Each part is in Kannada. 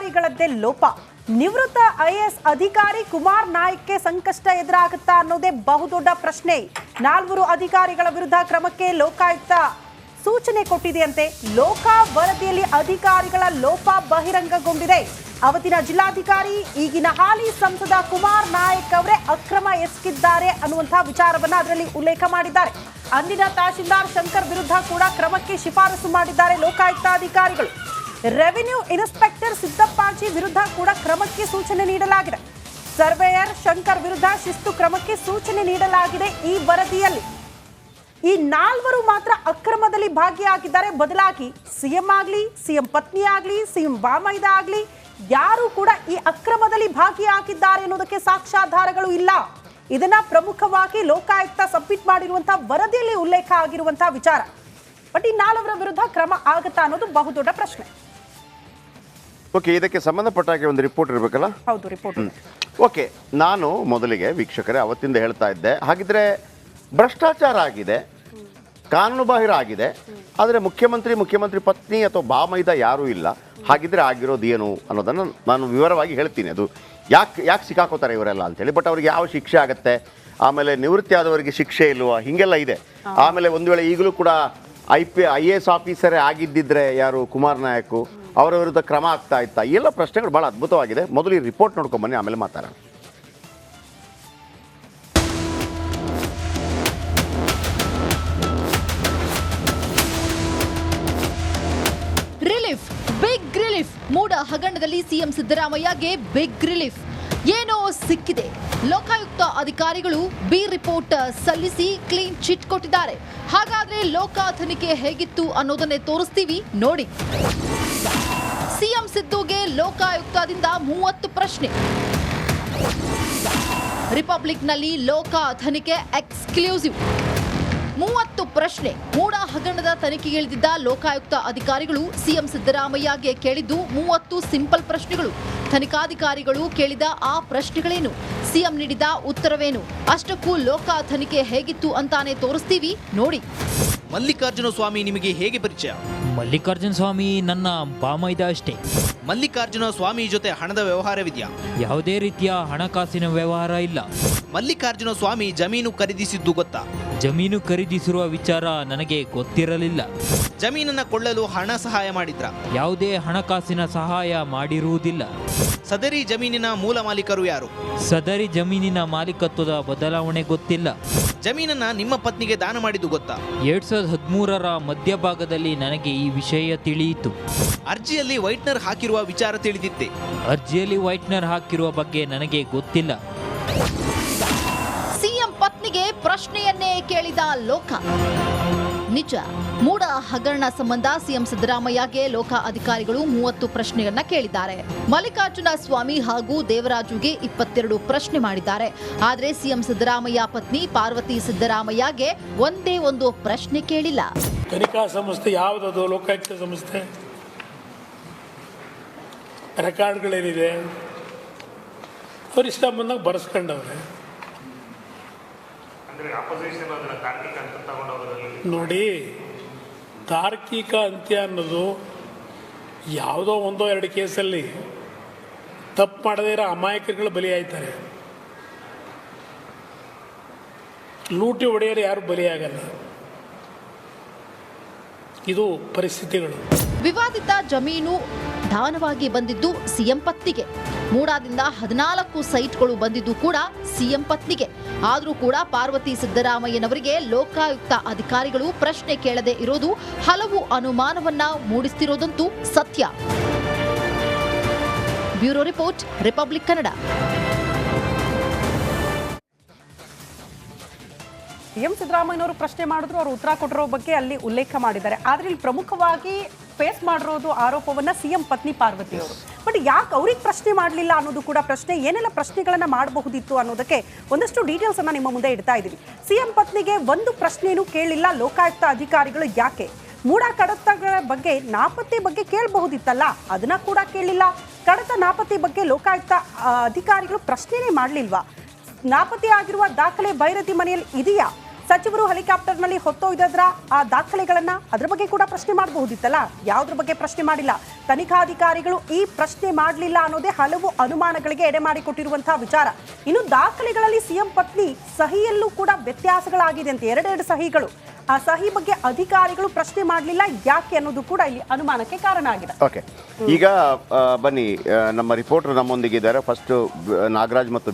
ಅಧಿಕಾರಿಗಳದ್ದೇ ಲೋಪ. ನಿವೃತ್ತ IAS ಅಧಿಕಾರಿ ಕುಮಾರ್ ನಾಯಕ್ಗೆ ಸಂಕಷ್ಟ ಎದುರಾಗುತ್ತಾ ಅನ್ನೋದೇ ಬಹುದೊಡ್ಡ ಪ್ರಶ್ನೆ. 4 ಅಧಿಕಾರಿಗಳ ವಿರುದ್ಧ ಕ್ರಮಕ್ಕೆ ಲೋಕಾಯುಕ್ತ ಸೂಚನೆ ಕೊಟ್ಟಿದೆಯಂತೆ. ಲೋಕ ವರದಿಯಲ್ಲಿ ಅಧಿಕಾರಿಗಳ ಲೋಪ ಬಹಿರಂಗಗೊಂಡಿದೆ. ಅವತ್ತಿನ ಜಿಲ್ಲಾಧಿಕಾರಿ ಈಗಿನ ಹಾಲಿ ಸಂಸದ ಕುಮಾರ್ ನಾಯಕ್ ಅವರೇ ಅಕ್ರಮ ಎಸಗಿದ್ದಾರೆ ಅನ್ನುವಂತಹ ವಿಚಾರವನ್ನ ಅದರಲ್ಲಿ ಉಲ್ಲೇಖ ಮಾಡಿದ್ದಾರೆ. ಅಂದಿನ ತಹಶೀಲ್ದಾರ್ ಶಂಕರ್ ವಿರುದ್ಧ ಕೂಡ ಕ್ರಮಕ್ಕೆ ಶಿಫಾರಸು ಮಾಡಿದ್ದಾರೆ ಲೋಕಾಯುಕ್ತ ಅಧಿಕಾರಿಗಳು. ರೆವಿನ್ಯೂ ಇನ್ಸ್ಪೆಕ್ಟರ್ ಸಿದ್ದಪ್ಪಾಜಿ ವಿರುದ್ಧ ಕೂಡ ಕ್ರಮಕ್ಕೆ ಸೂಚನೆ ನೀಡಲಾಗಿದೆ. ಸರ್ವೇಯರ್ ಶಂಕರ್ ವಿರುದ್ಧ ಶಿಸ್ತು ಕ್ರಮಕ್ಕೆ ಸೂಚನೆ ನೀಡಲಾಗಿದೆ. ಈ ವರದಿಯಲ್ಲಿ ಈ 4 ಮಾತ್ರ ಅಕ್ರಮದಲ್ಲಿ ಭಾಗಿಯಾಗಿದ್ದಾರೆ. ಬದಲಾಗಿ ಸಿಎಂ ಆಗ್ಲಿ, ಸಿಎಂ ಪತ್ನಿ ಆಗ್ಲಿ, ಸಿಎಂ ಬಾಮೈದ ಆಗ್ಲಿ ಯಾರು ಕೂಡ ಈ ಅಕ್ರಮದಲ್ಲಿ ಭಾಗಿಯಾಗಿದ್ದಾರೆ ಅನ್ನೋದಕ್ಕೆ ಸಾಕ್ಷ್ಯಾಧಾರಗಳು ಇಲ್ಲ. ಇದನ್ನ ಪ್ರಮುಖವಾಗಿ ಲೋಕಾಯುಕ್ತ ಸಬ್ಮಿಟ್ ಮಾಡಿರುವಂತಹ ವರದಿಯಲ್ಲಿ ಉಲ್ಲೇಖ ಆಗಿರುವಂತಹ ವಿಚಾರ. ಬಟ್ ಈ 4 ವಿರುದ್ಧ ಕ್ರಮ ಆಗುತ್ತಾ ಅನ್ನೋದು ಬಹುದೊಡ್ಡ ಪ್ರಶ್ನೆ. ಓಕೆ, ಇದಕ್ಕೆ ಸಂಬಂಧಪಟ್ಟಾಗೆ ಒಂದು ರಿಪೋರ್ಟ್ ಇರಬೇಕಲ್ಲ? ಹೌದು, ರಿಪೋರ್ಟ್. ಓಕೆ, ನಾನು ಮೊದಲಿಗೆ ವೀಕ್ಷಕರೇ ಅವತ್ತಿಂದ ಹೇಳ್ತಾ ಇದ್ದೆ, ಹಾಗಿದ್ರೆ ಭ್ರಷ್ಟಾಚಾರ ಆಗಿದೆ, ಕಾನೂನುಬಾಹಿರ ಆಗಿದೆ, ಆದರೆ ಮುಖ್ಯಮಂತ್ರಿ ಪತ್ನಿ ಅಥವಾ ಬಾಮೈದ ಯಾರೂ ಇಲ್ಲ, ಹಾಗಿದ್ರೆ ಆಗಿರೋದು ಏನು ಅನ್ನೋದನ್ನು ನಾನು ವಿವರವಾಗಿ ಹೇಳ್ತೀನಿ. ಅದು ಯಾಕೆ ಸಿಕ್ಕಾಕೋತಾರೆ ಇವರೆಲ್ಲ ಅಂತೇಳಿ. ಬಟ್ ಅವ್ರಿಗೆ ಯಾವ ಶಿಕ್ಷೆ ಆಗುತ್ತೆ, ಆಮೇಲೆ ನಿವೃತ್ತಿ ಆದವರಿಗೆ ಶಿಕ್ಷೆ ಇಲ್ವಾ, ಹೀಗೆಲ್ಲ ಇದೆ. ಆಮೇಲೆ ಒಂದು ವೇಳೆ ಈಗಲೂ ಕೂಡ IAS ಆಫೀಸರೇ ಆಗಿದ್ದಿದ್ರೆ ಯಾರು ಕುಮಾರ್ ನಾಯಕ್, ಅವರ ವಿರುದ್ಧ ಕ್ರಮ ಆಗ್ತಾ ಇತ್ತಾ, ಈ ಎಲ್ಲ ಪ್ರಶ್ನೆಗಳು ಭಾಳ ಅದ್ಭುತವಾಗಿದೆ. ಮೊದಲು ಈ ರಿಪೋರ್ಟ್ ನೋಡ್ಕೊಂಬನ್ನಿ, ಆಮೇಲೆ ಮಾತಾಡೋಣ. Relief, big relief. ಮೂಡ ಹಗರಣದಲ್ಲಿ ಸಿಎಂ ಸಿದ್ದರಾಮಯ್ಯಗೆ ಬಿಗ್ ರಿಲೀಫ್. ಏನೋ ಸಿಕ್ಕಿದೆ. ಲೋಕಾಯುಕ್ತ ಅಧಿಕಾರಿಗಳು ಬಿ ರಿಪೋರ್ಟ್ ಸಲ್ಲಿಸಿ ಕ್ಲೀನ್ ಚಿಟ್ ಕೊಟ್ಟಿದ್ದಾರೆ. ಹಾಗಾದ್ರೆ ಲೋಕ ತನಿಖೆ ಹೇಗಿತ್ತು ಅನ್ನೋದನ್ನೇ ತೋರಿಸ್ತೀವಿ ನೋಡಿ. ಸಿಎಂ ಸಿದ್ದುಗೆ ಲೋಕಾಯುಕ್ತದಿಂದ 30 ಪ್ರಶ್ನೆ. ರಿಪಬ್ಲಿಕ್ನಲ್ಲಿ ಲೋಕ ತನಿಖೆ ಎಕ್ಸ್ಕ್ಲೂಸಿವ್. 30 ಪ್ರಶ್ನೆ. ಮೂಡ ಹಗರಣದ ತನಿಖೆಗಿಳಿದಿದ್ದ ಲೋಕಾಯುಕ್ತ ಅಧಿಕಾರಿಗಳು ಸಿಎಂ ಸಿದ್ದರಾಮಯ್ಯಗೆ ಕೇಳಿದ್ದು 30 ಸಿಂಪಲ್ ಪ್ರಶ್ನೆಗಳು. ತನಿಖಾಧಿಕಾರಿಗಳು ಕೇಳಿದ ಆ ಪ್ರಶ್ನೆಗಳೇನು, ಸಿಎಂ ನೀಡಿದ ಉತ್ತರವೇನು, ಅಷ್ಟಕ್ಕೂ ಲೋಕ ತನಿಖೆ ಹೇಗಿತ್ತು ಅಂತಾನೆ ತೋರಿಸ್ತೀವಿ ನೋಡಿ. ಮಲ್ಲಿಕಾರ್ಜುನ ಸ್ವಾಮಿ ನಿಮಗೆ ಹೇಗೆ ಪರಿಚಯ? ಮಲ್ಲಿಕಾರ್ಜುನ ಸ್ವಾಮಿ ನನ್ನ ಬಾಮೈದ ಅಷ್ಟೇ. ಮಲ್ಲಿಕಾರ್ಜುನ ಸ್ವಾಮಿ ಜೊತೆ ಹಣದ ವ್ಯವಹಾರವಿದೆಯಾ? ಯಾವುದೇ ರೀತಿಯ ಹಣಕಾಸಿನ ವ್ಯವಹಾರ ಇಲ್ಲ. ಮಲ್ಲಿಕಾರ್ಜುನ ಸ್ವಾಮಿ ಜಮೀನು ಖರೀದಿಸಿದ್ದು ಗೊತ್ತಾ? ಜಮೀನು ಖರೀದಿಸಿರುವ ವಿಚಾರ ನನಗೆ ಗೊತ್ತಿರಲಿಲ್ಲ. ಜಮೀನನ್ನ ಕೊಳ್ಳಲು ಹಣ ಸಹಾಯ ಮಾಡಿದ್ರ? ಯಾವುದೇ ಹಣಕಾಸಿನ ಸಹಾಯ ಮಾಡಿರುವುದಿಲ್ಲ. ಸದರಿ ಜಮೀನಿನ ಮೂಲ ಮಾಲೀಕರು ಯಾರು? ಸದರಿ ಜಮೀನಿನ ಮಾಲೀಕತ್ವದ ಬದಲಾವಣೆ ಗೊತ್ತಿಲ್ಲ. ಜಮೀನನ್ನ ನಿಮ್ಮ ಪತ್ನಿಗೆ ದಾನ ಮಾಡಿದ್ದು ಗೊತ್ತಾ? 2013ರ ಮಧ್ಯಭಾಗದಲ್ಲಿ ನನಗೆ ಈ ವಿಷಯ ತಿಳಿಯಿತು. ಅರ್ಜಿಯಲ್ಲಿ ವೈಟ್ನರ್ ಹಾಕಿರುವ ವಿಚಾರ ತಿಳಿದಿದ್ದೆ. ಅರ್ಜಿಯಲ್ಲಿ ವೈಟ್ನರ್ ಹಾಕಿರುವ ಬಗ್ಗೆ ನನಗೆ ಗೊತ್ತಿಲ್ಲ. ಸಿಎಂ ಪತ್ನಿಗೆ ಪ್ರಶ್ನೆಯನ್ನೇ ಕೇಳಿದ ಲೋಕ. ನಿಜ, ಮೂಡ ಹಗರಣ ಸಂಬಂಧ ಸಿಎಂ ಸಿದ್ದರಾಮಯ್ಯಗೆ ಲೋಕ ಅಧಿಕಾರಿಗಳು 30 ಪ್ರಶ್ನೆಯನ್ನ ಕೇಳಿದ್ದಾರೆ. ಮಲ್ಲಿಕಾರ್ಜುನ ಸ್ವಾಮಿ ಹಾಗೂ ದೇವರಾಜುಗೆ 22 ಪ್ರಶ್ನೆ ಮಾಡಿದ್ದಾರೆ. ಆದರೆ ಸಿಎಂ ಸಿದ್ದರಾಮಯ್ಯ ಪತ್ನಿ ಪಾರ್ವತಿ ಸಿದ್ದರಾಮಯ್ಯಗೆ ಒಂದೇ ಒಂದು ಪ್ರಶ್ನೆ ಕೇಳಿಲ್ಲ. ತನಿಖಾ ಸಂಸ್ಥೆ ಯಾವುದದು? ಲೋಕಾಯುಕ್ತ ಸಂಸ್ಥೆ. ರೆಕಾರ್ಡ್ಗಳೇನಿದೆ ಅವ್ರು ಇಷ್ಟ ಬಂದಾಗ ಬರೆಸ್ಕೊಂಡವ್ರೆ. ನೋಡಿ, ತಾರ್ಕಿಕ ಅಂತ್ಯ ಅನ್ನೋದು ಯಾವುದೋ 1-2 ಕೇಸಲ್ಲಿ ತಪ್ಪು ಮಾಡದೇ ಇರೋ ಅಮಾಯಕರುಗಳು ಬಲಿಯಾಯ್ತಾರೆ. ಲೂಟಿ ಹೊಡೆಯಲು ಯಾರು ಬಲಿಯಾಗಲ್ಲ. ಇದು ಪರಿಸ್ಥಿತಿಗಳು. ವಿವಾದಿತ ಜಮೀನು ದಾನವಾಗಿ ಬಂದಿದ್ದು ಸಿಎಂ ಪತ್ನಿಗೆ. ಮೂಡಾದಿಂದ 14 ಸೈಟ್ಗಳು ಬಂದಿದ್ದು ಕೂಡ ಸಿಎಂ ಪತ್ನಿಗೆ. ಆದರೂ ಕೂಡ ಪಾರ್ವತಿ ಸಿದ್ದರಾಮಯ್ಯನವರಿಗೆ ಲೋಕಾಯುಕ್ತ ಅಧಿಕಾರಿಗಳು ಪ್ರಶ್ನೆ ಕೇಳದೆ ಇರೋದು ಹಲವು ಅನುಮಾನವನ್ನ ಮೂಡಿಸ್ತಿರೋದಂತೂ ಸತ್ಯ. Bureau report, republic Kannada. CM ಸಿದ್ದರಾಮಯ್ಯನವರು ಪ್ರಶ್ನೆ ಮಾಡಿದ್ರು, ಅವರು ಉತ್ತರ ಕೊಟ್ಟಿರೋ ಬಗ್ಗೆ ಅಲ್ಲಿ ಉಲ್ಲೇಖ ಮಾಡಿದ್ದಾರೆ. ಆದ್ರೆ ಇಲ್ಲಿ ಪ್ರಮುಖವಾಗಿ ಫೇಸ್ ಮಾಡಿರೋದು ಆರೋಪವನ್ನ ಸಿಎಂ ಪತ್ನಿ ಪಾರ್ವತಿ ಅವರು. ಬಟ್ ಯಾಕೆ ಅವ್ರಿಗೆ ಪ್ರಶ್ನೆ ಮಾಡಲಿಲ್ಲ ಅನ್ನೋದು ಕೂಡ ಪ್ರಶ್ನೆ. ಏನೆಲ್ಲ ಪ್ರಶ್ನೆಗಳನ್ನ ಮಾಡಬಹುದಿತ್ತು ಅನ್ನೋದಕ್ಕೆ ಒಂದಷ್ಟು ಡೀಟೇಲ್ಸ್ ಅನ್ನ ನಿಮ್ಮ ಮುಂದೆ ಇಡ್ತಾ ಇದ್ದೀವಿ. ಸಿಎಂ ಪತ್ನಿಗೆ ಒಂದು ಪ್ರಶ್ನೆನೂ ಕೇಳಿಲ್ಲ ಲೋಕಾಯುಕ್ತ ಅಧಿಕಾರಿಗಳು. ಯಾಕೆ? ಮೂಡ ಕಡತಗಳ ಬಗ್ಗೆ, ನಾಪತ್ತೆ ಬಗ್ಗೆ ಕೇಳಬಹುದಿತ್ತಲ್ಲ, ಅದನ್ನ ಕೂಡ ಕೇಳಿಲ್ಲ. ಕಡತ ನಾಪತ್ತೆ ಬಗ್ಗೆ ಲೋಕಾಯುಕ್ತ ಅಧಿಕಾರಿಗಳು ಪ್ರಶ್ನೆನೇ ಮಾಡಲಿಲ್ವಾ? ನಾಪತ್ತೆ ಆಗಿರುವ ದಾಖಲೆ ಭೈರತಿ ಮನೆಯಲ್ಲಿ ಇದೆಯಾ? ಸಚಿವರು ಹೆಲಿಕಾಪ್ಟರ್ನಲ್ಲಿ ಹೊತ್ತೊಯ್ದದ್ರ ಆ ದಾಖಲೆಗಳನ್ನ ಅದ್ರ ಬಗ್ಗೆ ಕೂಡ ಪ್ರಶ್ನೆ ಮಾಡಬಹುದಿತ್ತಲ್ಲ, ಯಾವುದ್ರ ಬಗ್ಗೆ ಪ್ರಶ್ನೆ ಮಾಡಿಲ್ಲ. ತನಿಖಾಧಿಕಾರಿಗಳು ಈ ಪ್ರಶ್ನೆ ಮಾಡಲಿಲ್ಲ ಅನ್ನೋದೇ ಹಲವು ಅನುಮಾನಗಳಿಗೆ ಎಡೆ ಮಾಡಿಕೊಟ್ಟಿರುವಂತಹ ವಿಚಾರ. ಇನ್ನು ದಾಖಲೆಗಳಲ್ಲಿ ಸಿಎಂ ಪತ್ನಿ ಸಹಿಯಲ್ಲೂ ಕೂಡ ವ್ಯತ್ಯಾಸಗಳಾಗಿದೆ ಅಂತ, ಎರಡೆರಡು ಸಹಿಗಳು. ಆ ಸಹಿ ಬಗ್ಗೆ ಅಧಿಕಾರಿಗಳು ಪ್ರಶ್ನೆ ಮಾಡಲಿಲ್ಲ ಯಾಕೆ ಅನ್ನೋದು ಕೂಡ ಇಲ್ಲಿ ಅನುಮಾನಕ್ಕೆ ಕಾರಣ ಆಗಿದೆ. ಓಕೆ, ಈಗ ಬನ್ನಿ, ನಮ್ಮ ರಿಪೋರ್ಟರ್ ನಮ್ಮೊಂದಿಗಿದ್ದಾರೆ. ಫಸ್ಟ್ ನಾಗರಾಜ್ ಮತ್ತು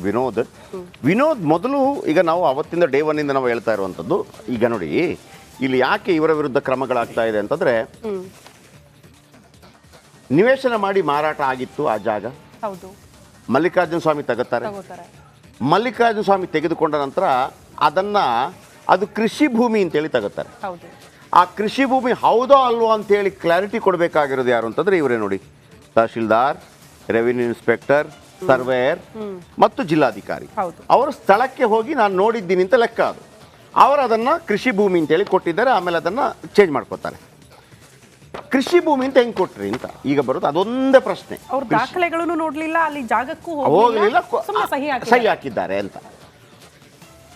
ವಿನೋದ್ ಮೊದಲು, ಈಗ ನಾವು ಅವತ್ತಿಂದ ಡೇ ಒನ್ ಇಂದ ನಾವು ಹೇಳ್ತಾ ಇರುವಂಥದ್ದು, ಈಗ ನೋಡಿ ಇಲ್ಲಿ ಯಾಕೆ ಇವರ ವಿರುದ್ಧ ಕ್ರಮಗಳಾಗ್ತಾ ಇದೆ ಅಂತಂದ್ರೆ, ನಿವೇಶನ ಮಾಡಿ ಮಾರಾಟ ಆಗಿತ್ತು ಆ ಜಾಗ. ಹೌದು, ಮಲ್ಲಿಕಾರ್ಜುನ ಸ್ವಾಮಿ ತಗೋತಾರೆ. ಮಲ್ಲಿಕಾರ್ಜುನ ಸ್ವಾಮಿ ತೆಗೆದುಕೊಂಡ ನಂತರ ಅದು ಕೃಷಿ ಭೂಮಿ ಅಂತೇಳಿ ತಗೋತಾರೆ. ಹೌದು, ಆ ಕೃಷಿ ಭೂಮಿ ಹೌದೋ ಅಲ್ವೋ ಅಂತೇಳಿ ಕ್ಲಾರಿಟಿ ಕೊಡಬೇಕಾಗಿರೋದು ಯಾರು ಅಂತಂದ್ರೆ ಇವರೇ ನೋಡಿ, ತಹಶೀಲ್ದಾರ್, ರೆವಿನ್ಯೂ ಇನ್ಸ್ಪೆಕ್ಟರ್, ಸರ್ವೇಯರ್ ಮತ್ತು ಜಿಲ್ಲಾಧಿಕಾರಿ. ಅವರು ಸ್ಥಳಕ್ಕೆ ಹೋಗಿ ನಾನು ನೋಡಿದ್ದೀನಿ ಅಂತ ಲೆಕ್ಕ. ಅವರು ಅದನ್ನು ಕೃಷಿ ಭೂಮಿ ಅಂತೇಳಿ ಕೊಟ್ಟಿದ್ದಾರೆ. ಆಮೇಲೆ ಅದನ್ನು ಚೇಂಜ್ ಮಾಡ್ಕೋತಾರೆ. ಕೃಷಿ ಭೂಮಿ ಅಂತ ಹೆಂಗೆ ಕೊಟ್ರಿ ಅಂತ ಈಗ ಬರೋದು ಅದೊಂದೇ ಪ್ರಶ್ನೆ. ಅವ್ರ ದಾಖಲೆಗಳನ್ನು ನೋಡ್ಲಿಲ್ಲ, ಅಲ್ಲಿ ಜಾಗಕ್ಕೂ ಹೋಗಲಿಲ್ಲ, ಸಹಿ ಹಾಕಿದ್ದಾರೆ ಅಂತ.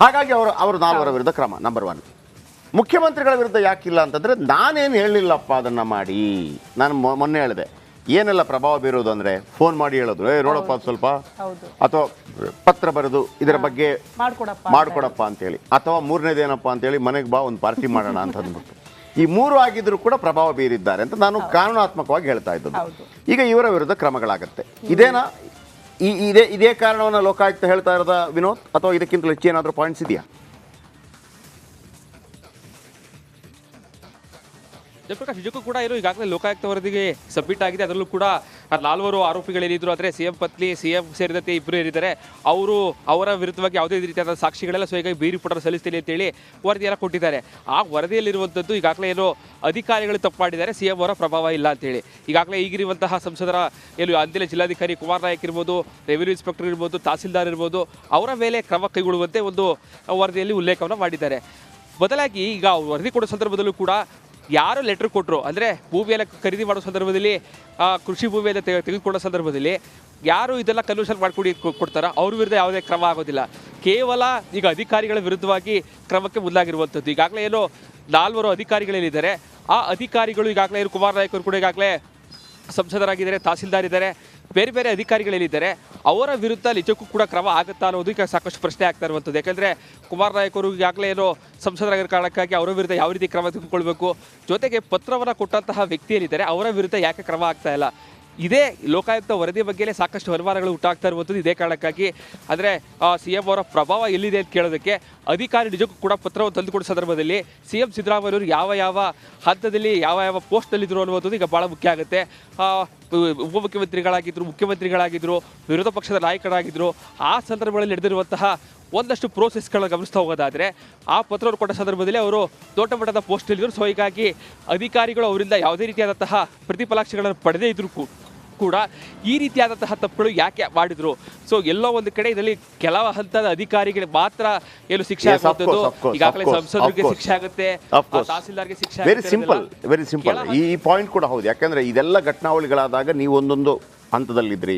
ಹಾಗಾಗಿ ಅವರು ನಾಲ್ವರ ವಿರುದ್ಧ ಕ್ರಮ. ನಂಬರ್ 1. ಮುಖ್ಯಮಂತ್ರಿಗಳ ವಿರುದ್ಧ ಯಾಕಿಲ್ಲ ಅಂತಂದ್ರೆ, ನಾನೇನು ಹೇಳಲಿಲ್ಲಪ್ಪ ಅದನ್ನು ಮಾಡಿ. ನಾನು ಮೊನ್ನೆ ಹೇಳಿದೆ, ಏನೆಲ್ಲ ಪ್ರಭಾವ ಬೀರೋದು ಅಂದರೆ ಫೋನ್ ಮಾಡಿ ಹೇಳೋದು, ನೋಡಪ್ಪ ಸ್ವಲ್ಪ, ಅಥವಾ ಪತ್ರ ಬರೆದು ಇದರ ಬಗ್ಗೆ ಮಾಡ್ಕೊಡಪ್ಪ ಅಂತೇಳಿ, ಅಥವಾ ಮೂರನೇದೇನಪ್ಪ ಅಂತೇಳಿ ಮನೆಗೆ ಬಾ ಒಂದು ಪಾರ್ಟಿ ಮಾಡೋಣ ಅಂತ ಅಂದ್ಬಿಟ್ಟು. ಈ 3 ಆಗಿದ್ರು ಕೂಡ ಪ್ರಭಾವ ಬೀರಿದ್ದಾರೆ ಅಂತ ನಾನು ಕಾನೂನಾತ್ಮಕವಾಗಿ ಹೇಳ್ತಾ ಇದ್ದದ್ದು. ಈಗ ಇವರ ವಿರುದ್ಧ ಕ್ರಮಗಳಾಗತ್ತೆ. ಇದೇ ಕಾರಣವನ್ನು ಲೋಕಾಯುಕ್ತ ಹೇಳ್ತಾ ಇರೋದ ವಿನೋದ್, ಅಥವಾ ಇದಕ್ಕಿಂತಲೂ ಹೆಚ್ಚು ಏನಾದರೂ ಪಾಯಿಂಟ್ಸ್ ಇದೆಯಾ? ಜಯಪ್ರಕಾಶ್, ನಿಜಕ್ಕೂ ಕೂಡ ಇರೋ ಈಗಾಗಲೇ ಲೋಕಾಯುಕ್ತ ವರದಿಗೆ ಸಬ್ಮಿಟ್ ಆಗಿದೆ. ಅದರಲ್ಲೂ ಕೂಡ 4 ಆರೋಪಿಗಳೇನಿದ್ರು, ಆದರೆ ಸಿಎಂ ಪತ್ನಿ, ಸಿಎಂ ಸೇರಿದಂತೆ ಇಬ್ಬರು ಏನಿದ್ದಾರೆ ಅವರ ವಿರುದ್ಧವಾಗಿ ಯಾವುದೇ ರೀತಿಯಾದ ಸಾಕ್ಷಿಗಳೆಲ್ಲ ಹೀಗಾಗಿ ಬೇರೆ ಪುಟರ್ ಸಲ್ಲಿಸ್ತೀನಿ ಅಂತೇಳಿ ವರದಿಯೆಲ್ಲ ಕೊಟ್ಟಿದ್ದಾರೆ. ಆ ವರದಿಯಲ್ಲಿರುವಂಥದ್ದು ಈಗಾಗಲೇ ಏನೋ ಅಧಿಕಾರಿಗಳು ತಪ್ಪು ಮಾಡಿದ್ದಾರೆ, ಸಿಎಂ ಅವರ ಪ್ರಭಾವ ಇಲ್ಲ ಅಂತೇಳಿ. ಈಗಾಗಲೇ ಈಗಿರುವಂತಹ ಸಂಸದರ ಅಂದಿನ ಜಿಲ್ಲಾಧಿಕಾರಿ ಕುಮಾರ್ ನಾಯಕ್ ಇರ್ಬೋದು, ರೆವಿನ್ಯೂ ಇನ್ಸ್ಪೆಕ್ಟರ್ ಇರ್ಬೋದು, ತಹಸೀಲ್ದಾರ್ ಇರ್ಬೋದು, ಅವರ ಮೇಲೆ ಕ್ರಮ ಕೈಗೊಳ್ಳುವಂತೆ ಒಂದು ವರದಿಯಲ್ಲಿ ಉಲ್ಲೇಖವನ್ನು ಮಾಡಿದ್ದಾರೆ. ಬದಲಾಗಿ ಈಗ ವರದಿ ಕೊಡೋ ಸಂದರ್ಭದಲ್ಲೂ ಕೂಡ ಯಾರು ಲೆಟ್ರ್ ಕೊಟ್ಟರು, ಅಂದರೆ ಭೂಮಿಯೆಲ್ಲ ಖರೀದಿ ಮಾಡೋ ಸಂದರ್ಭದಲ್ಲಿ, ಕೃಷಿ ಭೂಮಿಯನ್ನು ತೆಗೆದುಕೊಳ್ಳೋ ಸಂದರ್ಭದಲ್ಲಿ ಯಾರು ಇದೆಲ್ಲ ಕನ್ವರ್ಷನ್ ಕೊಡ್ತಾರೋ ಅವ್ರ ವಿರುದ್ಧ ಯಾವುದೇ ಕ್ರಮ ಆಗೋದಿಲ್ಲ. ಕೇವಲ ಈಗ ಅಧಿಕಾರಿಗಳ ವಿರುದ್ಧವಾಗಿ ಕ್ರಮಕ್ಕೆ ಮುಂದಾಗಿರುವಂಥದ್ದು. ಈಗಾಗಲೇ ಏನೋ 4 ಅಧಿಕಾರಿಗಳೇನಿದ್ದಾರೆ, ಆ ಅಧಿಕಾರಿಗಳು ಈಗಾಗಲೇ ಕುಮಾರ್ ನಾಯಕ್ ಅವರು ಕೂಡ ಈಗಾಗಲೇ ಸಂಸದರಾಗಿದ್ದಾರೆ, ತಹಸೀಲ್ದಾರ್ ಇದ್ದಾರೆ, ಬೇರೆ ಬೇರೆ ಅಧಿಕಾರಿಗಳೇನಿದ್ದಾರೆ ಅವರ ವಿರುದ್ಧ ನಿಜಕ್ಕೂ ಕೂಡ ಕ್ರಮ ಆಗುತ್ತಾ ಅನ್ನೋದು ಈಗ ಸಾಕಷ್ಟು ಪ್ರಶ್ನೆ ಆಗ್ತಾ ಇರುವಂಥದ್ದು. ಯಾಕೆಂದರೆ ಕುಮಾರ್ ನಾಯಕ್ ಅವರು ಈಗಾಗಲೇ ಏನೋ ಸಂಸದರಾಗಿರೋ ಕಾರಣಕ್ಕಾಗಿ ಅವರ ವಿರುದ್ಧ ಯಾವ ರೀತಿ ಕ್ರಮ ತೆಗೆದುಕೊಳ್ಬೇಕು, ಜೊತೆಗೆ ಪತ್ರವನ್ನು ಕೊಟ್ಟಂತಹ ವ್ಯಕ್ತಿ ಏನಿದ್ದಾರೆ ಅವರ ವಿರುದ್ಧ ಯಾಕೆ ಕ್ರಮ ಆಗ್ತಾ ಇಲ್ಲ, ಇದೇ ಲೋಕಾಯುಕ್ತ ವರದಿ ಬಗ್ಗೆನೇ ಸಾಕಷ್ಟು ಅನುಮಾನಗಳು ಹುಟ್ಟಾಗ್ತಾ ಇರುವಂಥದ್ದು. ಇದೇ ಕಾರಣಕ್ಕಾಗಿ ಅಂದರೆ ಸಿಎಂ ಅವರ ಪ್ರಭಾವ ಎಲ್ಲಿದೆ ಅಂತ ಕೇಳೋದಕ್ಕೆ ಅಧಿಕಾರಿ ನಿಜಕ್ಕೂ ಕೂಡ ಪತ್ರವನ್ನು ತಂದುಕೊಡೋ ಸಂದರ್ಭದಲ್ಲಿ ಸಿಎಂ ಸಿದ್ದರಾಮಯ್ಯವರು ಯಾವ ಹಂತದಲ್ಲಿ ಯಾವ ಪೋಸ್ಟ್ನಲ್ಲಿದ್ದರು ಅನ್ನುವಂಥದ್ದು ಈಗ ಭಾಳ ಮುಖ್ಯ ಆಗುತ್ತೆ. ಉಪಮುಖ್ಯಮಂತ್ರಿಗಳಾಗಿದ್ದರು, ಮುಖ್ಯಮಂತ್ರಿಗಳಾಗಿದ್ದರು, ವಿರೋಧ ಪಕ್ಷದ ನಾಯಕರಾಗಿದ್ದರು, ಆ ಸಂದರ್ಭಗಳಲ್ಲಿ ನಡೆದಿರುವಂತಹ ಒಂದಷ್ಟು ಪ್ರೋಸೆಸ್ಗಳನ್ನ ಗಮನಿಸ್ತಾ ಹೋಗೋದಾದರೆ ಆ ಪತ್ರವನ್ನು ಕೊಟ್ಟ ಸಂದರ್ಭದಲ್ಲಿ ಅವರು ದೊಡ್ಡ ಮಟ್ಟದ ಪೋಸ್ಟಲ್ಲಿದ್ದರು. ಸೊ ಹೀಗಾಗಿ ಅಧಿಕಾರಿಗಳು ಅವರಿಂದ ಯಾವುದೇ ರೀತಿಯಾದಂತಹ ಪ್ರತಿಫಲಾಕ್ಷಗಳನ್ನು ಪಡೆದೇ ಇದ್ದರೂ ಕೂಡ ಈ ರೀತಿಯಾದಂತಹ ತಪ್ಪುಗಳು ಯಾಕೆ ಮಾಡಿದ್ರು? ಸೊ ಎಲ್ಲೋ ಒಂದು ಕಡೆ ಇದರಲ್ಲಿ ಕೆಲವು ಹಂತದ ಅಧಿಕಾರಿಗಳಿಗೆ ಮಾತ್ರ ಏನು ಶಿಕ್ಷೆ ಆಗುವಂಥದ್ದು, ಈಗಾಗಲೇ ಸಂಸದರಿಗೆ ಶಿಕ್ಷೆ ಆಗುತ್ತೆ, ತಹಸೀಲ್ದಾರ್ಗೆ ಶಿಕ್ಷೆ ಆಗುತ್ತೆ. ವೆರಿ ಸಿಂಪಲ್ ಈ ಪಾಯಿಂಟ್ ಕೂಡ ಹೌದು. ಯಾಕಂದ್ರೆ ಇದೆಲ್ಲ ಘಟನಾವಳಿಗಳಾದಾಗ ನೀವು ಒಂದೊಂದು ಹಂತದಲ್ಲಿದ್ರಿ,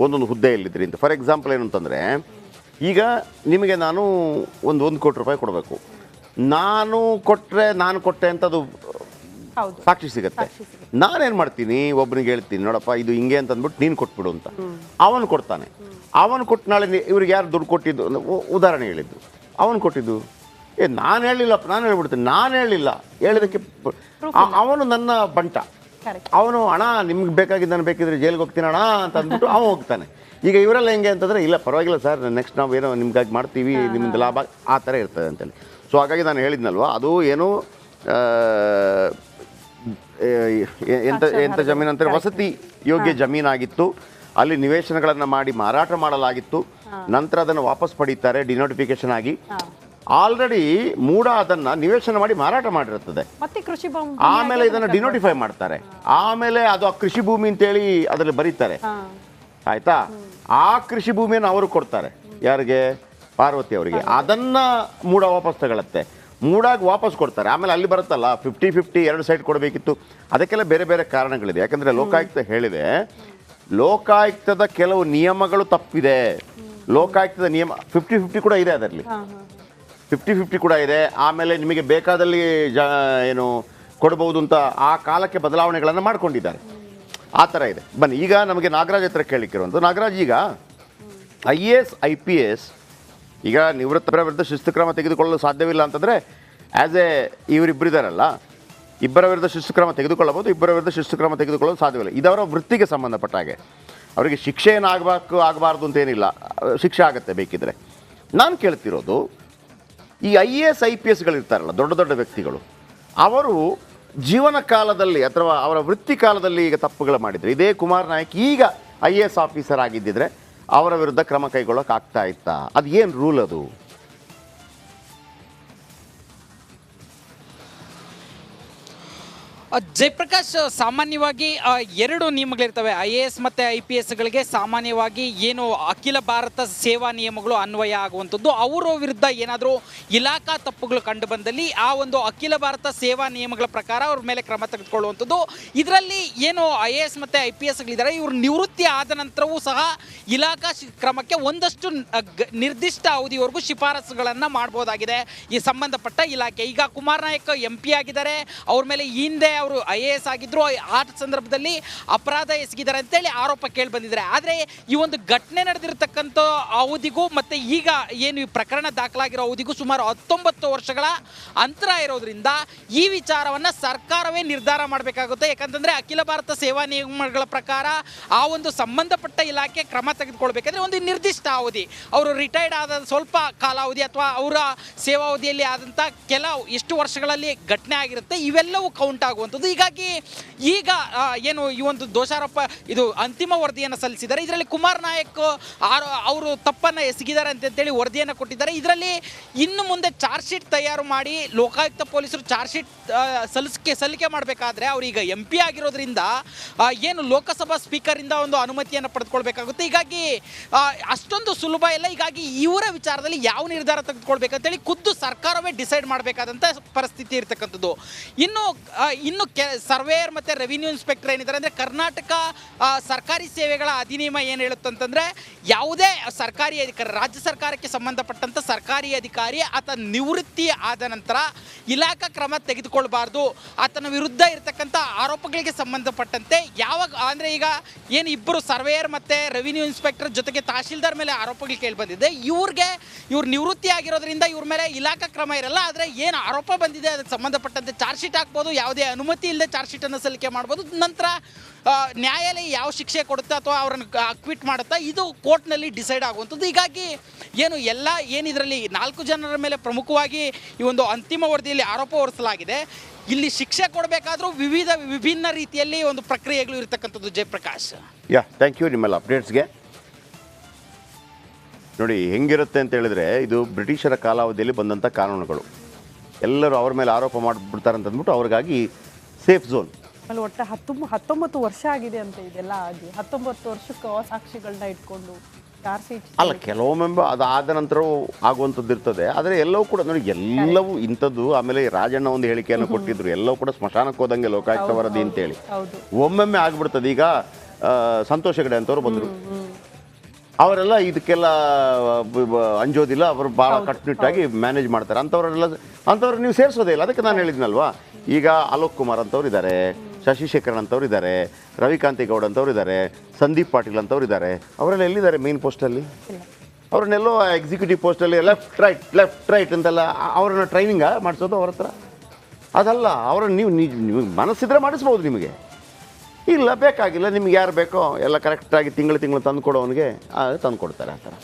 ಒಂದೊಂದು ಹುದ್ದೆಯಲ್ಲಿದ್ರಿ ಅಂತ. ಫಾರ್ ಎಕ್ಸಾಂಪಲ್ ಏನು ಅಂತಂದ್ರೆ, ಈಗ ನಿಮಗೆ ನಾನು ಒಂದು ಕೋಟಿ ರೂಪಾಯಿ ಕೊಡಬೇಕು, ನಾನು ಕೊಟ್ಟೆ ಅಂತ ಅದು ಸಾಕ್ಷಿ ಸಿಗುತ್ತೆ. ನಾನೇನು ಮಾಡ್ತೀನಿ, ಒಬ್ಬನಿಗೆ ಹೇಳ್ತೀನಿ, ನೋಡಪ್ಪ ಇದು ಹಿಂಗೆ ಅಂತ ಅಂದ್ಬಿಟ್ಟು ನೀನು ಕೊಟ್ಬಿಡು ಅಂತ. ಅವನು ಕೊಡ್ತಾನೆ. ಅವನು ಕೊಟ್ಟು ನಾಳೆ ಇವ್ರಿಗೆ ಯಾರು ದುಡ್ಡು ಕೊಟ್ಟಿದ್ದು, ಉದಾಹರಣೆ ಹೇಳಿದ್ದು, ಅವನು ಕೊಟ್ಟಿದ್ದು, ನಾನು ಹೇಳಿಲ್ಲಪ್ಪ, ನಾನು ಹೇಳ್ಬಿಡ್ತೀನಿ, ನಾನು ಹೇಳಿಲ್ಲ, ಹೇಳಿದಕ್ಕೆ ಅವನು ನನ್ನ ಬಂಟ. ಅವನು ಹಣ ನಿಮ್ಗೆ ಬೇಕಾಗಿದ್ದು ನಾನು ಬೇಕಿದ್ರೆ ಜೈಲಿಗೆ ಹೋಗ್ತೀನಿ ಅಣ್ಣ ಅಂತ ಅಂದ್ಬಿಟ್ಟು ಅವನು ಹೋಗ್ತಾನೆ. ಈಗ ಇವರೆಲ್ಲ ಹೆಂಗೆ ಅಂತಂದರೆ, ಇಲ್ಲ ಪರವಾಗಿಲ್ಲ ಸರ್, ನೆಕ್ಸ್ಟ್ ನಾವು ಏನೋ ನಿಮ್ಗಾಗಿ ಮಾಡ್ತೀವಿ, ನಿಮ್ಮದು ಲಾಭ ಆ ಥರ ಇರ್ತದೆ ಅಂತೇಳಿ. ಸೊ ಹಾಗಾಗಿ ನಾನು ಹೇಳಿದ್ನಲ್ವ, ಅದು ಏನು ಎಂಥ ಜಮೀನು ಅಂತಾರೆ, ವಸತಿ ಯೋಗ್ಯ ಜಮೀನಾಗಿತ್ತು. ಅಲ್ಲಿ ನಿವೇಶನಗಳನ್ನು ಮಾಡಿ ಮಾರಾಟ ಮಾಡಲಾಗಿತ್ತು. ನಂತರ ಅದನ್ನು ವಾಪಸ್ ಪಡೀತಾರೆ ಡಿನೋಟಿಫಿಕೇಶನ್ ಆಗಿ. ಆಲ್ರೆಡಿ ಮೂಡ ಅದನ್ನು ನಿವೇಶನ ಮಾಡಿ ಮಾರಾಟ ಮಾಡಿರುತ್ತದೆ. ಆಮೇಲೆ ಇದನ್ನು ಡಿನೋಟಿಫೈ ಮಾಡ್ತಾರೆ. ಆಮೇಲೆ ಅದು ಆ ಕೃಷಿ ಭೂಮಿ ಅಂತೇಳಿ ಅದರಲ್ಲಿ ಬರೀತಾರೆ. ಆಯಿತಾ? ಆ ಕೃಷಿ ಭೂಮಿಯನ್ನು ಅವರು ಕೊಡ್ತಾರೆ. ಯಾರಿಗೆ? ಪಾರ್ವತಿ ಅವರಿಗೆ. ಅದನ್ನು ಮೂಡ ವಾಪಸ್ ತಗೊಳುತ್ತೆ. ಮೂಡಾಗಿ ವಾಪಸ್ ಕೊಡ್ತಾರೆ. ಆಮೇಲೆ ಅಲ್ಲಿ ಬರುತ್ತಲ್ಲ 50-50 2 ಸೈಡ್ ಕೊಡಬೇಕಿತ್ತು. ಅದಕ್ಕೆಲ್ಲ ಬೇರೆ ಬೇರೆ ಕಾರಣಗಳಿದೆ. ಯಾಕಂದರೆ ಲೋಕಾಯುಕ್ತ ಹೇಳಿದೆ, ಲೋಕಾಯುಕ್ತದ ಕೆಲವು ನಿಯಮಗಳು ತಪ್ಪಿದೆ. ಲೋಕಾಯುಕ್ತದ ನಿಯಮ 50-50 ಕೂಡ ಇದೆ ಅದರಲ್ಲಿ. 50-50 ಕೂಡ ಇದೆ. ಆಮೇಲೆ ನಿಮಗೆ ಬೇಕಾದಲ್ಲಿ ಏನು ಕೊಡ್ಬೋದು ಅಂತ ಆ ಕಾಲಕ್ಕೆ ಬದಲಾವಣೆಗಳನ್ನು ಮಾಡ್ಕೊಂಡಿದ್ದಾರೆ. ಆ ಥರ ಇದೆ. ಬನ್ನಿ ಈಗ ನಮಗೆ ನಾಗರಾಜ್ ಹತ್ರ ಕೇಳಲಿಕ್ಕಿರುವಂಥ ನಾಗರಾಜ್, ಈಗ IAS IPS ಈಗ ನಿವೃತ್ತರ ವಿರುದ್ಧ ಶಿಸ್ತು ಕ್ರಮ ತೆಗೆದುಕೊಳ್ಳಲು ಸಾಧ್ಯವಿಲ್ಲ ಅಂತಂದರೆ ಆ್ಯಸ್ ಎ ಇವರಿಬ್ಬರಿದ್ದಾರಲ್ಲ, ಇಬ್ಬರ ವಿರುದ್ಧ ಶಿಸ್ತು ಕ್ರಮ ತೆಗೆದುಕೊಳ್ಳಬಹುದು, ಇಬ್ಬರ ವಿರುದ್ಧ ಶಿಸ್ತು ಕ್ರಮ ತೆಗೆದುಕೊಳ್ಳಲು ಸಾಧ್ಯವಿಲ್ಲ. ಇದವರ ವೃತ್ತಿಗೆ ಸಂಬಂಧಪಟ್ಟ ಹಾಗೆ ಅವರಿಗೆ ಶಿಕ್ಷೆ ಏನು ಆಗಬಾರ್ದು ಅಂತೇನಿಲ್ಲ, ಶಿಕ್ಷೆ ಆಗುತ್ತೆ ಬೇಕಿದ್ರೆ. ನಾನು ಕೇಳ್ತಿರೋದು ಈ IAS IPSಗಳಿರ್ತಾರಲ್ಲ ದೊಡ್ಡ ದೊಡ್ಡ ವ್ಯಕ್ತಿಗಳು, ಅವರು ಜೀವನ ಕಾಲದಲ್ಲಿ ಅಥವಾ ಅವರ ವೃತ್ತಿ ಕಾಲದಲ್ಲಿ ಈಗ ತಪ್ಪುಗಳು ಮಾಡಿದರೆ, ಇದೇ ಕುಮಾರ್ ನಾಯಕ್ ಈಗ IAS ಆಫೀಸರ್ ಆಗಿದ್ದಿದ್ರೆ ಅವರ ವಿರುದ್ಧ ಕ್ರಮ ಕೈಗೊಳ್ಳೋಕೆ ಆಗ್ತಾ ಇತ್ತಾ? ಅದು ಏನು ರೂಲ್ ಅದು? ಜಯಪ್ರಕಾಶ್, ಸಾಮಾನ್ಯವಾಗಿ ಎರಡು ನಿಯಮಗಳಿರ್ತವೆ IAS ಮತ್ತು IPSಗಳಿಗೆ. ಸಾಮಾನ್ಯವಾಗಿ ಏನು ಅಖಿಲ ಭಾರತ ಸೇವಾ ನಿಯಮಗಳು ಅನ್ವಯ ಆಗುವಂಥದ್ದು. ಅವರ ವಿರುದ್ಧ ಏನಾದರೂ ಇಲಾಖಾ ತಪ್ಪುಗಳು ಕಂಡು ಬಂದಲ್ಲಿ ಆ ಒಂದು ಅಖಿಲ ಭಾರತ ಸೇವಾ ನಿಯಮಗಳ ಪ್ರಕಾರ ಅವ್ರ ಮೇಲೆ ಕ್ರಮ ತೆಗೆದುಕೊಳ್ಳುವಂಥದ್ದು. ಇದರಲ್ಲಿ ಏನು IAS ಮತ್ತು IPSಗಳಿದ್ದಾರೆ, ಇವರು ನಿವೃತ್ತಿ ಆದ ನಂತರವೂ ಸಹ ಇಲಾಖಾ ಕ್ರಮಕ್ಕೆ ಒಂದಷ್ಟು ನಿರ್ದಿಷ್ಟ ಅವಧಿವರೆಗೂ ಶಿಫಾರಸುಗಳನ್ನು ಮಾಡ್ಬೋದಾಗಿದೆ ಈ ಸಂಬಂಧಪಟ್ಟ ಇಲಾಖೆ. ಈಗ ಕುಮಾರ್ ನಾಯಕ್ MP ಆಗಿದ್ದಾರೆ, ಅವ್ರ ಮೇಲೆ ಹಿಂದೆ ಅವರು IAS ಆಗಿದ್ರು, ಆ ಸಂದರ್ಭದಲ್ಲಿ ಅಪರಾಧ ಎಸಗಿದ್ದಾರೆ ಅಂತೇಳಿ ಆರೋಪ ಕೇಳಿ ಬಂದಿದ್ದಾರೆ. ಆದರೆ ಈ ಒಂದು ಘಟನೆ ನಡೆದಿರತಕ್ಕಂಥ ಅವಧಿಗೂ ಮತ್ತು ಈಗ ಏನು ಈ ಪ್ರಕರಣ ದಾಖಲಾಗಿರೋ ಅವಧಿಗೂ ಸುಮಾರು 19 ವರ್ಷಗಳ ಅಂತರ ಇರೋದ್ರಿಂದ ಈ ವಿಚಾರವನ್ನು ಸರ್ಕಾರವೇ ನಿರ್ಧಾರ ಮಾಡಬೇಕಾಗುತ್ತೆ. ಯಾಕಂತಂದರೆ ಅಖಿಲ ಭಾರತ ಸೇವಾ ನಿಯಮಗಳ ಪ್ರಕಾರ ಆ ಒಂದು ಸಂಬಂಧಪಟ್ಟ ಇಲಾಖೆ ಕ್ರಮ ತೆಗೆದುಕೊಳ್ಬೇಕಾದ್ರೆ ಒಂದು ನಿರ್ದಿಷ್ಟ ಅವಧಿ, ಅವರು ರಿಟೈರ್ಡ್ ಆದ ಸ್ವಲ್ಪ ಕಾಲಾವಧಿ ಅಥವಾ ಅವರ ಸೇವಾವಧಿಯಲ್ಲಿ ಆದಂಥ ಕೆಲವು ಎಷ್ಟು ವರ್ಷಗಳಲ್ಲಿ ಘಟನೆ ಆಗಿರುತ್ತೆ, ಇವೆಲ್ಲವೂ ಕೌಂಟ್ ಆಗುವಂಥದ್ದು. ಹೀಗಾಗಿ ಈಗ ಏನು ಈ ಒಂದು ದೋಷಾರೋಪ ಇದು ಅಂತಿಮ ವರದಿಯನ್ನು ಸಲ್ಲಿಸಿದ್ದಾರೆ. ಇದರಲ್ಲಿ ಕುಮಾರ್ ನಾಯಕ್ ಅವರು ತಪ್ಪನ್ನು ಎಸಗಿದ್ದಾರೆ ಅಂತೇಳಿ ವರದಿಯನ್ನು ಕೊಟ್ಟಿದ್ದಾರೆ. ಇದರಲ್ಲಿ ಇನ್ನು ಮುಂದೆ ಚಾರ್ಜ್ ಶೀಟ್ ತಯಾರು ಮಾಡಿ ಲೋಕಾಯುಕ್ತ ಪೊಲೀಸರು ಚಾರ್ಜ್ ಶೀಟ್ ಸಲ್ಲಿಕೆ ಮಾಡಬೇಕಾದ್ರೆ ಅವರೀಗ MP ಆಗಿರೋದ್ರಿಂದ ಏನು ಲೋಕಸಭಾ ಸ್ಪೀಕರಿಂದ ಒಂದು ಅನುಮತಿಯನ್ನು ಪಡೆದುಕೊಳ್ಬೇಕಾಗುತ್ತೆ. ಹೀಗಾಗಿ ಅಷ್ಟೊಂದು ಸುಲಭ ಇಲ್ಲ. ಹೀಗಾಗಿ ಇವರ ವಿಚಾರದಲ್ಲಿ ಯಾವ ನಿರ್ಧಾರ ತೆಗೆದುಕೊಳ್ಬೇಕಂತೇಳಿ ಖುದ್ದು ಸರ್ಕಾರವೇ ಡಿಸೈಡ್ ಮಾಡಬೇಕಾದಂಥ ಪರಿಸ್ಥಿತಿ ಇರ್ತಕ್ಕಂಥದ್ದು. ಇನ್ನು ಸರ್ವೇಯರ್ ಮತ್ತು ರೆವಿನ್ಯೂ ಇನ್ಸ್ಪೆಕ್ಟರ್ ಏನಿದ್ದಾರೆ ಅಂದರೆ ಕರ್ನಾಟಕ ಸರ್ಕಾರಿ ಸೇವೆಗಳ ಅಧಿನಿಯಮ ಏನು ಹೇಳುತ್ತಂತಂದರೆ ಯಾವುದೇ ಸರ್ಕಾರಿ ಅಧಿಕಾರಿ, ರಾಜ್ಯ ಸರ್ಕಾರಕ್ಕೆ ಸಂಬಂಧಪಟ್ಟಂಥ ಸರ್ಕಾರಿ ಅಧಿಕಾರಿ ಆತ ನಿವೃತ್ತಿ ಆದ ನಂತರ ಇಲಾಖಾ ಕ್ರಮ ತೆಗೆದುಕೊಳ್ಬಾರ್ದು. ಆತನ ವಿರುದ್ಧ ಇರತಕ್ಕಂಥ ಆರೋಪಗಳಿಗೆ ಸಂಬಂಧಪಟ್ಟಂತೆ ಯಾವಾಗ ಅಂದರೆ ಈಗ ಏನು ಇಬ್ಬರು ಸರ್ವೇಯರ್ ಮತ್ತು ರೆವಿನ್ಯೂ ಇನ್ಸ್ಪೆಕ್ಟರ್ ಜೊತೆಗೆ ತಹಶೀಲ್ದಾರ್ ಮೇಲೆ ಆರೋಪಗಳು ಕೇಳಿಬಂದಿದೆ. ಇವ್ರು ನಿವೃತ್ತಿ ಆಗಿರೋದ್ರಿಂದ ಇವ್ರ ಮೇಲೆ ಇಲಾಖಾ ಕ್ರಮ ಇರಲ್ಲ. ಆದರೆ ಏನು ಆರೋಪ ಬಂದಿದೆ ಅದಕ್ಕೆ ಸಂಬಂಧಪಟ್ಟಂತೆ ಚಾರ್ಜ್ ಶೀಟ್ ಹಾಕ್ಬೋದು, ಯಾವುದೇ ಅನುಮತಿ ಇಲ್ಲದೆ ಚಾರ್ಜ್ ಶೀಟನ್ನು ಸಲ್ಲಿಕೆ ಮಾಡ್ಬೋದು. ನಂತರ ನ್ಯಾಯಾಲಯ ಯಾವ ಶಿಕ್ಷೆ ಕೊಡುತ್ತಾ ಅಥವಾ ಅವರನ್ನು ಅಕ್ವಿಟ್ ಮಾಡುತ್ತಾ ಇದು ಕೋರ್ಟ್ನಲ್ಲಿ ಡಿಸೈಡ್ ಆಗುವಂಥದ್ದು. ಹೀಗಾಗಿ ಏನಿದರಲ್ಲಿ 4 ಜನರ ಮೇಲೆ ಪ್ರಮುಖವಾಗಿ ಈ ಒಂದು ಅಂತಿಮ ವರದಿಯಲ್ಲಿ ಆರೋಪ ಹೊರಿಸಲಾಗಿದೆ. ಇಲ್ಲಿ ಶಿಕ್ಷೆ ಕೊಡಬೇಕಾದ್ರೂ ವಿಭಿನ್ನ ರೀತಿಯಲ್ಲಿ ಒಂದು ಪ್ರಕ್ರಿಯೆಗಳು ಇರತಕ್ಕಂಥದ್ದು. ಜಯಪ್ರಕಾಶ್, ಥ್ಯಾಂಕ್ ಯು ನಿಮ್ಮೆಲ್ಲ ಅಪ್ಡೇಟ್ಸ್ಗೆ. ನೋಡಿ ಹೆಂಗಿರುತ್ತೆ ಅಂತ ಹೇಳಿದ್ರೆ, ಇದು ಬ್ರಿಟಿಷರ ಕಾಲಾವಧಿಯಲ್ಲಿ ಬಂದಂಥ ಕಾನೂನುಗಳು. ಎಲ್ಲರೂ ಅವ್ರ ಮೇಲೆ ಆರೋಪ ಮಾಡಿಬಿಡ್ತಾರೆ ಅಂತ ಅಂದ್ಬಿಟ್ಟು ಅವ್ರಿಗಾಗಿ ಸೇಫ್ ಝೋನ್. ಅಲ್ಲಿ ಒಟ್ಟು 19 ವರ್ಷ ಆಗಿದೆ ಅಂತ ಇದೆಲ್ಲ ಆಗಿ 19 ವರ್ಷಕ್ಕೆ ಸಾಕ್ಷಿಗಳನ್ನ ಇಟ್ಕೊಂಡು ಚಾರ್ಜ್ ಶೀಟ್ ಅಲ್ಲ, ಕೆಲವೊಮ್ಮೆ ಅದಾದ ನಂತರವೂ ಆಗುವಂಥದ್ದು ಇರ್ತದೆ. ಆದರೆ ಎಲ್ಲವೂ ಕೂಡ ನೋಡಿ, ಎಲ್ಲವೂ ಇಂಥದ್ದು. ಆಮೇಲೆ ರಾಜಣ್ಣ ಒಂದು ಹೇಳಿಕೆಯನ್ನು ಕೊಟ್ಟಿದ್ರು, ಎಲ್ಲವೂ ಕೂಡ ಸ್ಮಶಾನಕ್ಕೆ ಹೋದಂಗೆ ಲೋಕಾಯುಕ್ತ ವರದಿ ಅಂತೇಳಿ ಒಮ್ಮೊಮ್ಮೆ ಆಗ್ಬಿಡ್ತದೆ. ಈಗ ಸಂತೋಷ್ ಹೆಗಡೆ ಅಂತವ್ರು ಬಂದರು, ಅವರೆಲ್ಲ ಇದಕ್ಕೆಲ್ಲ ಅಂಜೋದಿಲ್ಲ, ಅವರು ಭಾಳ ಕಟ್ಟುನಿಟ್ಟಾಗಿ ಮ್ಯಾನೇಜ್ ಮಾಡ್ತಾರೆ. ಅಂಥವ್ರು ನೀವು ಸೇರಿಸೋದೇ ಇಲ್ಲ. ಅದಕ್ಕೆ ನಾನು ಹೇಳಿದ್ನಲ್ವಾ, ಈಗ ಅಲೋಕ್ ಕುಮಾರ್ ಅಂತವ್ರು ಇದ್ದಾರೆ, ಶಶಿಶೇಖರನ್ ಅಂತವ್ರು ಇದ್ದಾರೆ, ರವಿಕಾಂತೇಗೌಡ ಅಂತವ್ರು ಇದ್ದಾರೆ, ಸಂದೀಪ್ ಪಾಟೀಲ್ ಅಂತವ್ರು ಇದ್ದಾರೆ. ಅವರೆಲ್ಲ ಎಲ್ಲಿದ್ದಾರೆ ಮೇನ್ ಪೋಸ್ಟಲ್ಲಿ? ಅವ್ರನ್ನೆಲ್ಲೋ ಎಕ್ಸಿಕ್ಯೂಟಿವ್ ಪೋಸ್ಟಲ್ಲಿ ಲೆಫ್ಟ್ ರೈಟ್ ಅಂತೆಲ್ಲ ಅವ್ರನ್ನ ಟ್ರೈನಿಂಗ ಮಾಡಿಸೋದು ಅವ್ರ ಹತ್ರ. ಅದಲ್ಲ, ಅವ್ರನ್ನ ನೀವು ಮನಸ್ಸಿದ್ರೆ ಮಾಡಿಸ್ಬೋದು. ನಿಮಗೆ ಇಲ್ಲ ಬೇಕಾಗಿಲ್ಲ, ನಿಮ್ಗೆ ಯಾರು ಬೇಕೋ ಎಲ್ಲ ಕರೆಕ್ಟಾಗಿ ತಿಂಗಳು ತಂದು ಕೊಡೋವನಿಗೆ ತಂದು ಕೊಡ್ತಾರೆ. ಆ ಥರ